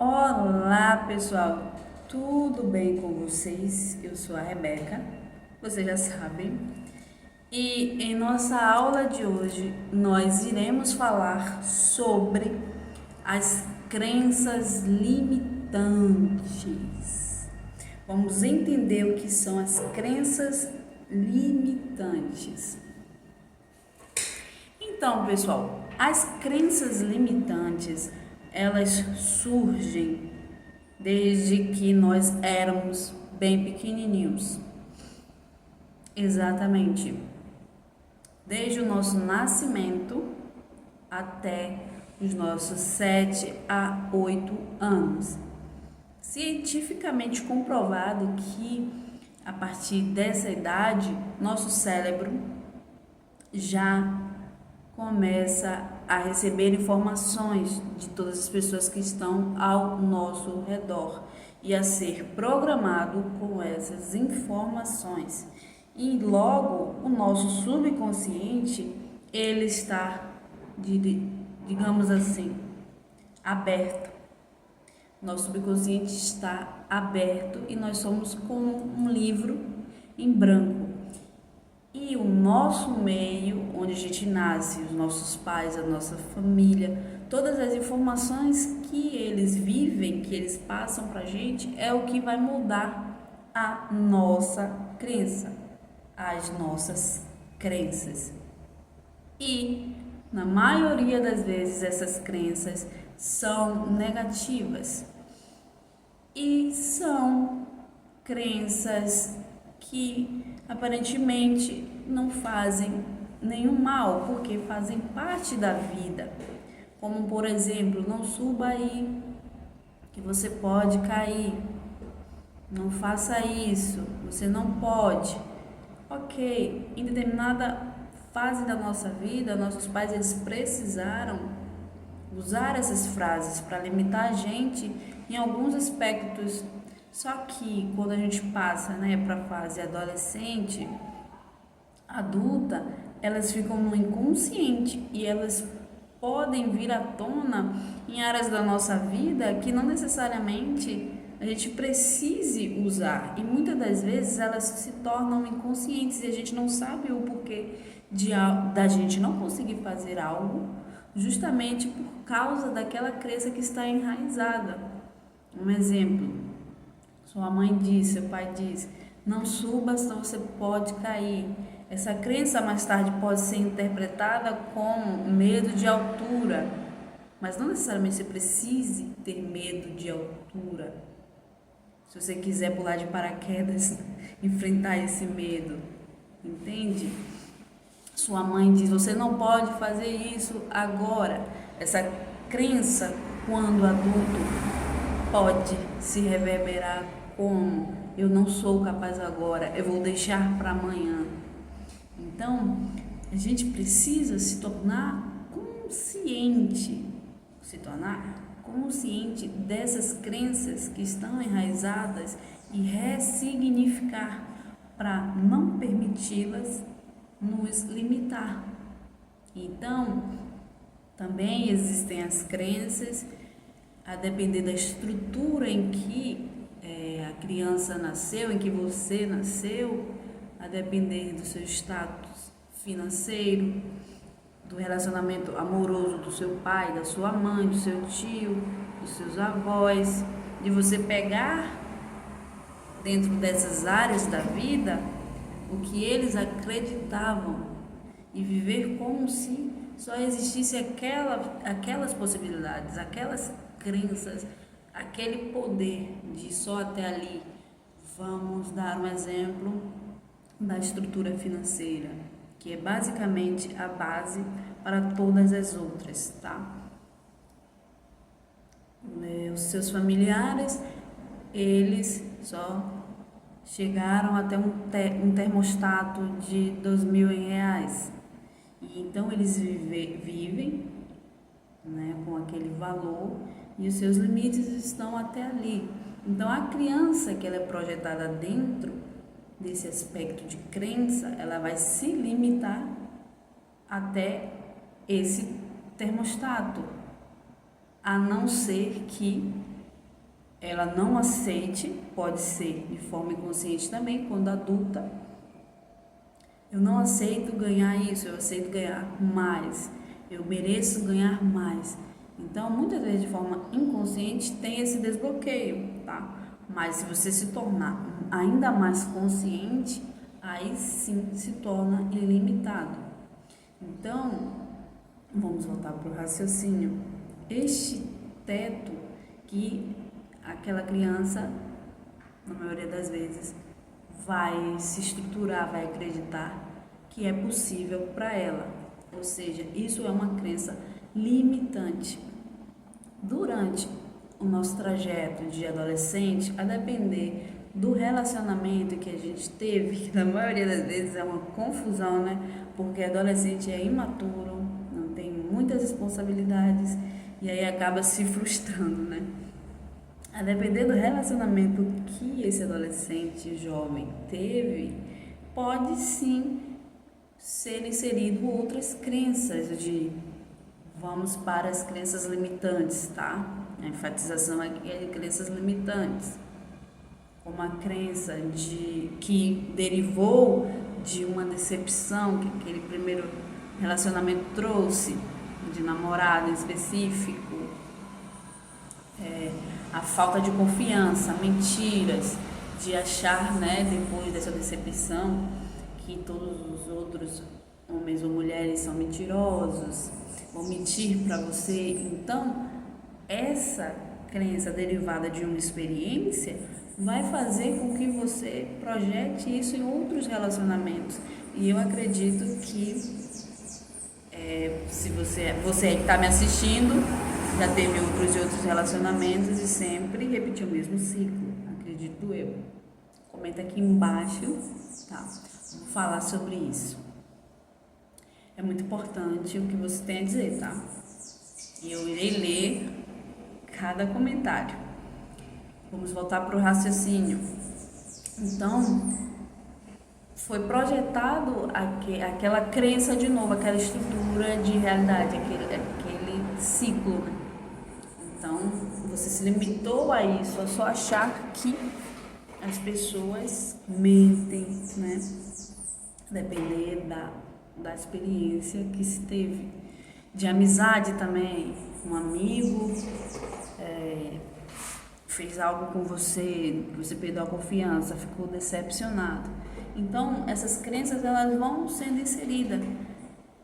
Olá pessoal, tudo bem com vocês? Eu sou a Rebeca, vocês já sabem. E em nossa aula de hoje nós iremos falar sobre as crenças limitantes. Vamos entender o que são as crenças limitantes. Então, pessoal, as crenças limitantes, elas surgem desde que nós éramos bem pequenininhos. Exatamente. Desde o nosso nascimento até os nossos 7 a 8 anos. Cientificamente comprovado que a partir dessa idade, nosso cérebro já começa a receber informações de todas as pessoas que estão ao nosso redor e a ser programado com essas informações. E logo o nosso subconsciente, ele está, digamos assim, aberto. Nosso subconsciente está aberto e nós somos como um livro em branco. E o nosso meio, onde a gente nasce, os nossos pais, a nossa família, todas as informações que eles vivem, que eles passam pra gente, é o que vai mudar a nossa crença, as nossas crenças. E, na maioria das vezes, essas crenças são negativas. E são crenças que aparentemente não fazem nenhum mal, porque fazem parte da vida. Como, por exemplo, não suba aí, que você pode cair. Não faça isso, você não pode. Ok, em determinada fase da nossa vida, nossos pais eles precisaram usar essas frases para limitar a gente em alguns aspectos. Só que quando a gente passa, para a fase adolescente, adulta, elas ficam no inconsciente e elas podem vir à tona em áreas da nossa vida que não necessariamente a gente precise usar. E muitas das vezes elas se tornam inconscientes e a gente não sabe o porquê da gente não conseguir fazer algo justamente por causa daquela crença que está enraizada. Um exemplo, sua mãe diz, seu pai diz, não suba senão você pode cair. Essa crença mais tarde pode ser interpretada como medo de altura, mas não necessariamente você precise ter medo de altura. Se você quiser pular de paraquedas, enfrentar esse medo, entende? Sua mãe diz, você não pode fazer isso agora. Essa crença, quando adulto, pode se reverberar como eu não sou capaz agora, eu vou deixar para amanhã. Então, a gente precisa se tornar consciente dessas crenças que estão enraizadas e ressignificar para não permiti-las nos limitar. Então, também existem as crenças, a depender da estrutura em que a criança nasceu, em que você nasceu, a depender do seu status financeiro, do relacionamento amoroso do seu pai, da sua mãe, do seu tio, dos seus avós, de você pegar dentro dessas áreas da vida o que eles acreditavam e viver como se só existisse aquelas possibilidades, aquelas crenças, aquele poder de só até ali. Vamos dar um exemplo da estrutura financeira, que é basicamente a base para todas as outras, tá? Os seus familiares, eles só chegaram até um termostato de R$ 2.000. E então eles vivem com aquele valor e os seus limites estão até ali. Então a criança que ela é projetada dentro desse aspecto de crença, ela vai se limitar até esse termostato, a não ser que ela não aceite, pode ser de forma inconsciente também, quando adulta. Eu não aceito ganhar isso, eu aceito ganhar mais. Eu mereço ganhar mais. Então, muitas vezes de forma inconsciente tem esse desbloqueio, tá? Mas se você se tornar ainda mais consciente, aí sim se torna ilimitado. Então, vamos voltar para o raciocínio. Este teto que aquela criança, na maioria das vezes, vai se estruturar, vai acreditar que é possível para ela. Ou seja, isso é uma crença limitante. Durante o nosso trajeto de adolescente, a depender do relacionamento que a gente teve, que na maioria das vezes é uma confusão, né? Porque adolescente é imaturo, não tem muitas responsabilidades e aí acaba se frustrando, né? A depender do relacionamento que esse adolescente jovem teve, pode sim ser inserido outras crenças de vamos para as crenças limitantes, tá? A enfatização aqui é de crenças limitantes, como a crença de que derivou de uma decepção que aquele primeiro relacionamento trouxe, de namorado em específico, a falta de confiança, mentiras, de achar, né, depois dessa decepção, que todos os outros homens ou mulheres são mentirosos, vão mentir para você. Então, essa crença derivada de uma experiência vai fazer com que você projete isso em outros relacionamentos. E eu acredito que se você que está me assistindo já teve outros e outros relacionamentos e sempre repetiu o mesmo ciclo, acredito eu. Comenta aqui embaixo, tá? Vou falar sobre isso. É muito importante o que você tem a dizer, tá? E eu irei ler cada comentário. Vamos voltar para o raciocínio. Então, foi projetado aquela crença de novo, aquela estrutura de realidade, aquele ciclo, né? Então, você se limitou a isso, a só achar que as pessoas mentem, né? Depender da experiência que se teve. De amizade também, um amigo fez algo com você, você perdeu a confiança, ficou decepcionado. Então, essas crenças elas vão sendo inseridas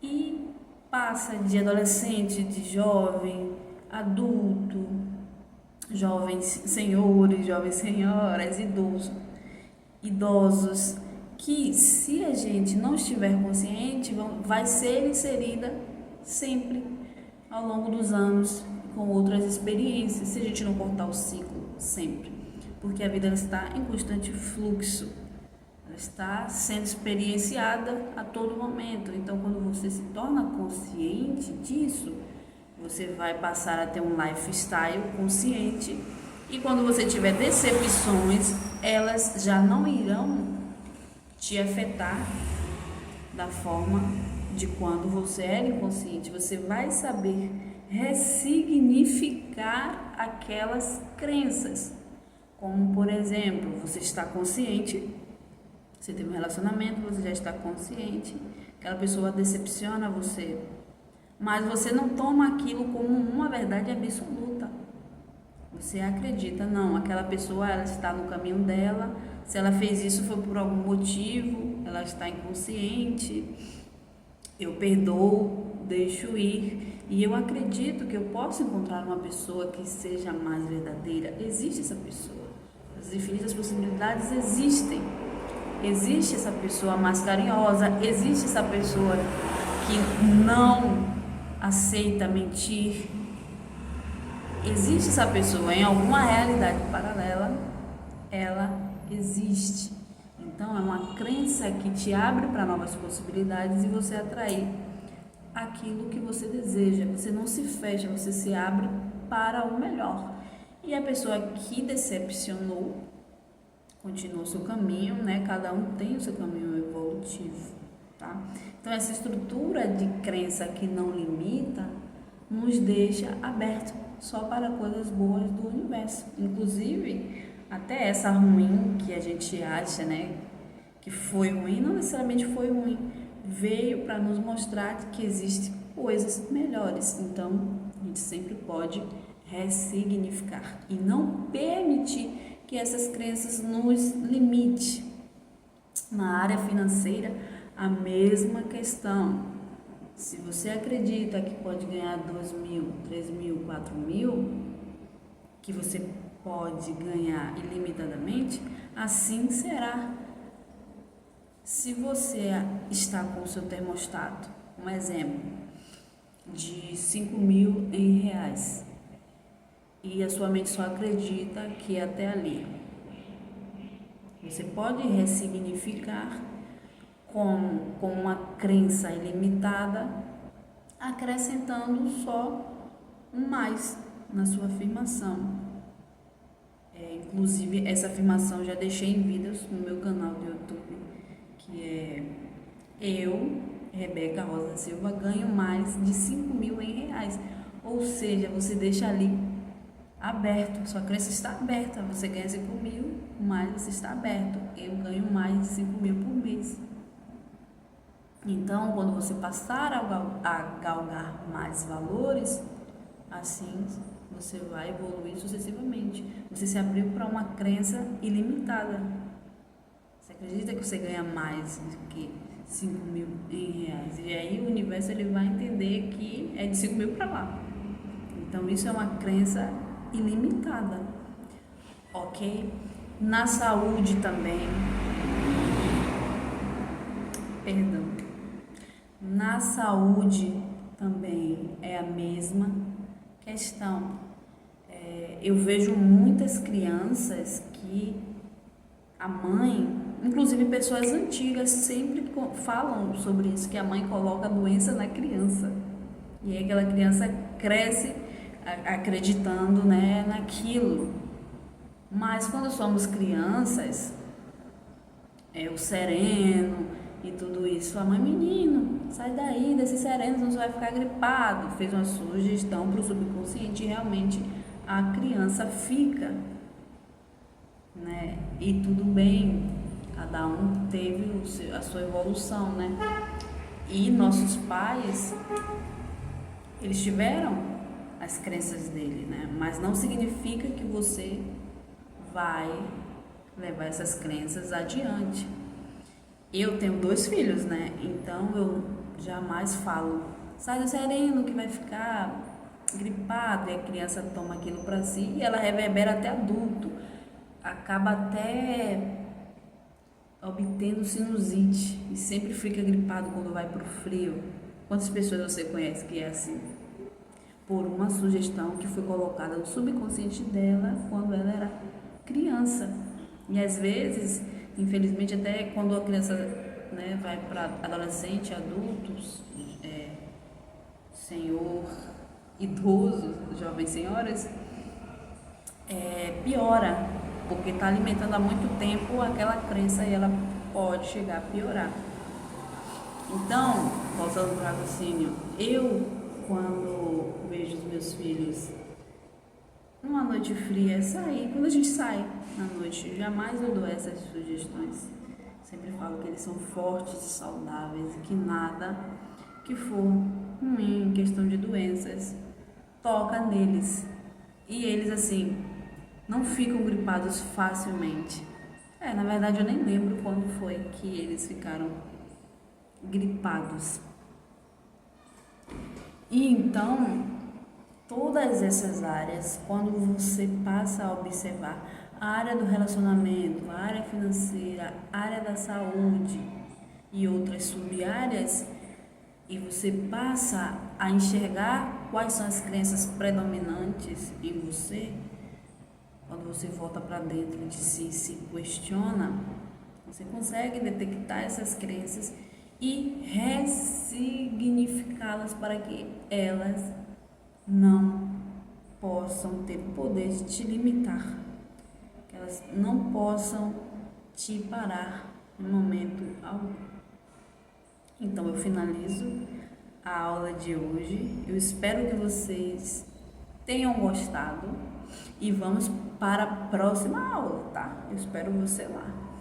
e passa de adolescente, de jovem, adulto, jovens senhores, jovens senhoras, idosos, que se a gente não estiver consciente, vai ser inserida sempre ao longo dos anos com outras experiências, se a gente não cortar o ciclo sempre, porque a vida ela está em constante fluxo, ela está sendo experienciada a todo momento. Então, quando você se torna consciente disso, você vai passar a ter um lifestyle consciente, e quando você tiver decepções, elas já não irão te afetar da forma de quando você era inconsciente. Você vai saber ressignificar aquelas crenças, como por exemplo, você está consciente, você teve um relacionamento, você já está consciente, aquela pessoa decepciona você, mas você não toma aquilo como uma verdade absoluta. Você acredita, não, aquela pessoa ela está no caminho dela, se ela fez isso foi por algum motivo, ela está inconsciente, eu perdoo, deixo ir, e eu acredito que eu posso encontrar uma pessoa que seja mais verdadeira. Existe essa pessoa, as infinitas possibilidades existem. Existe essa pessoa mais carinhosa, existe essa pessoa que não aceita mentir, existe essa pessoa em alguma realidade paralela, ela existe. Então é uma crença que te abre para novas possibilidades e você atrair aquilo que você deseja. Você não se fecha, você se abre para o melhor. E a pessoa que decepcionou continua o seu caminho, né? Cada um tem o seu caminho evolutivo, tá? Então essa estrutura de crença que não limita nos deixa abertos só para coisas boas do universo. Inclusive, até essa ruim que a gente acha, né, que foi ruim, não necessariamente foi ruim, veio para nos mostrar que existem coisas melhores. Então, a gente sempre pode ressignificar e não permitir que essas crenças nos limite. Na área financeira, a mesma questão. Se você acredita que pode ganhar 2.000, 3.000, 4.000, que você pode ganhar ilimitadamente, assim será. Se você está com o seu termostato, um exemplo, de 5.000 em reais, e a sua mente só acredita que é até ali, você pode ressignificar com uma crença ilimitada, acrescentando só um mais na sua afirmação. Inclusive, essa afirmação já deixei em vídeos no meu canal do YouTube, que é: eu, Rebeca Rosa Silva, ganho mais de 5.000 em reais. Ou seja, você deixa ali aberto, sua crença está aberta. Você ganha 5.000, mas você está aberto. Eu ganho mais de 5.000 por mês. Então, quando você passar a galgar mais valores, assim você vai evoluir sucessivamente. Você se abriu para uma crença ilimitada. Você acredita que você ganha mais do que 5.000 em reais? E aí o universo ele vai entender que é de 5.000 para lá. Então, isso é uma crença ilimitada, ok? Na saúde também, na saúde também é a mesma questão. Eu vejo muitas crianças que a mãe, inclusive pessoas antigas, sempre falam sobre isso, que a mãe coloca a doença na criança. E aí aquela criança cresce acreditando, né, naquilo. Mas quando somos crianças, o sereno e tudo isso, a mãe: menino, sai daí desse sereno, senão você vai ficar gripado. Fez uma sugestão para o subconsciente e realmente a criança fica, né? E tudo bem, cada um teve a sua evolução, né? E nossos pais, eles tiveram as crenças dele, né? Mas não significa que você vai levar essas crenças adiante. Eu tenho 2 filhos, né? Então eu jamais falo: sai do sereno que vai ficar gripado. E a criança toma aquilo para si e ela reverbera até adulto. Acaba até obtendo sinusite e sempre fica gripado quando vai pro frio. Quantas pessoas você conhece que é assim? Por uma sugestão que foi colocada no subconsciente dela quando ela era criança. E às vezes, infelizmente, até quando a criança, né, vai para adolescente, adultos, senhor, idoso, jovens senhoras, piora, porque está alimentando há muito tempo aquela crença e ela pode chegar a piorar. Então, voltando para o raciocínio, eu, quando vejo os meus filhos numa noite fria, sair, quando a gente sai na noite, jamais eu dou essas sugestões. Sempre falo que eles são fortes e saudáveis e que nada que for ruim, questão de doenças, toca neles. E eles, assim, não ficam gripados facilmente. Na verdade, eu nem lembro quando foi que eles ficaram gripados. E então, todas essas áreas, quando você passa a observar a área do relacionamento, a área financeira, a área da saúde e outras sub-áreas, e você passa a enxergar quais são as crenças predominantes em você, quando você volta para dentro de si, se questiona, você consegue detectar essas crenças e ressignificá-las para que elas não possam ter o poder de te limitar, que elas não possam te parar em momento algum. Então eu finalizo a aula de hoje. Eu espero que vocês tenham gostado e vamos para a próxima aula, tá? Eu espero você lá.